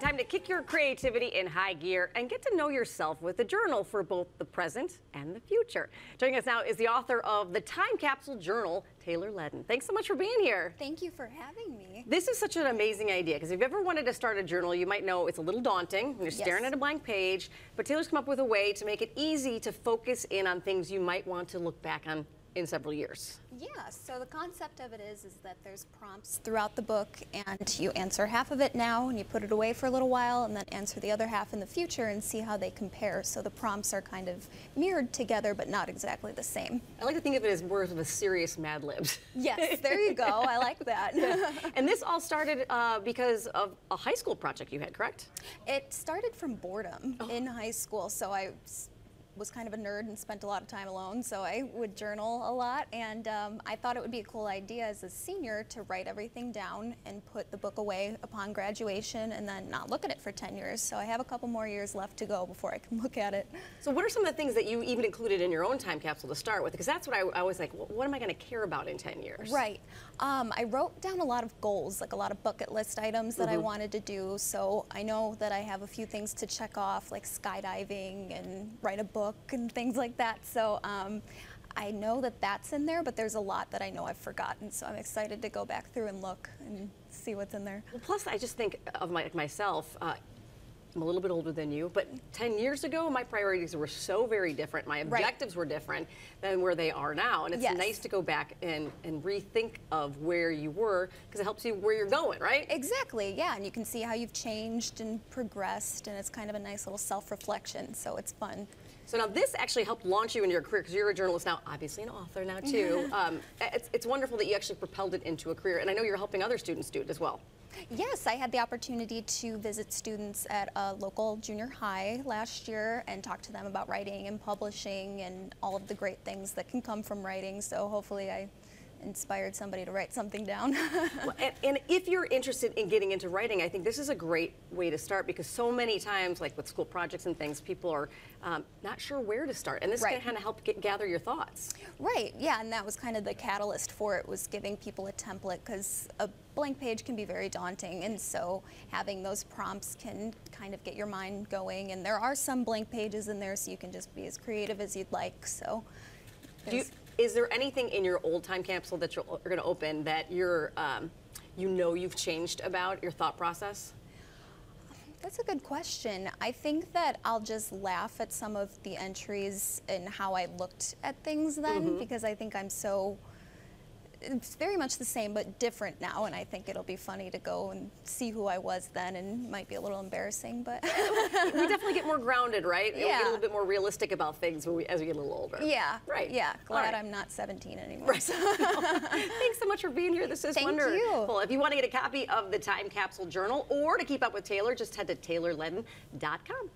Time to kick your creativity in high gear and get to know yourself with a journal for both the present and the future. Joining us now is the author of the Time Capsule Journal, Taylor Leddin. Thanks so much for being here. Thank you for having me. This is such an amazing idea because if you've ever wanted to start a journal, you might know it's a little daunting. You're staring at a blank page, but Taylor's come up with a way to make it easy to focus in on things you might want to look back on in several years. Yeah, so the concept of it is that there's prompts throughout the book, and you answer half of it now and you put it away for a little while and then answer the other half in the future and see how they compare. So the prompts are kind of mirrored together but not exactly the same. I like to think of it as more of a serious Mad Libs. Yes, there you go. I like that. Yeah. And this all started because of a high school project you had, correct? It started from boredom in high school. So I was kind of a nerd and spent a lot of time alone, so I would journal a lot, and I thought it would be a cool idea as a senior to write everything down and put the book away upon graduation and then not look at it for 10 years. So I have a couple more years left to go before I can look at it. So what are some of the things that you even included in your own time capsule to start with? Because that's what I was like, well, what am I going to care about in 10 years? Right. I wrote down a lot of goals, like a lot of bucket list items that I wanted to do. So I know that I have a few things to check off, like skydiving and write a book and things like that. So I know that that's in there, but there's a lot that I know I've forgotten. So I'm excited to go back through and look and see what's in there. Well, plus I just think of myself, I'm a little bit older than you, but 10 years ago, my priorities were so very different. My objectives were different than where they are now. And it's nice to go back and rethink of where you were, because it helps you where you're going, right? Exactly, yeah. And you can see how you've changed and progressed, and it's kind of a nice little self-reflection, so it's fun. So now this actually helped launch you in your career, because you're a journalist now, obviously an author now too. It's wonderful that you actually propelled it into a career, and I know you're helping other students do it as well. Yes, I had the opportunity to visit students at a local junior high last year and talk to them about writing and publishing and all of the great things that can come from writing. So hopefully I inspired somebody to write something down. Well, and if you're interested in getting into writing, I think this is a great way to start, because so many times, like with school projects and things, people are not sure where to start, and this can kind of help gather your thoughts. Right, yeah, and that was kind of the catalyst for it, was giving people a template, because a blank page can be very daunting, and so having those prompts can kind of get your mind going, and there are some blank pages in there, so you can just be as creative as you'd like. So is there anything in your old time capsule that you're going to open that you're, you've changed about your thought process? That's a good question. I think that I'll just laugh at some of the entries and how I looked at things then, because I think it's very much the same but different now, and I think it'll be funny to go and see who I was then, and might be a little embarrassing, but we definitely get more grounded, right? Yeah. We get a little bit more realistic about things as we get a little older. Yeah. Right. Yeah. Glad I'm not 17 anymore. Right. So. Thanks so much for being here. This is wonderful. Thank you. If you want to get a copy of the Time Capsule Journal or to keep up with Taylor, just head to taylorleddin.com.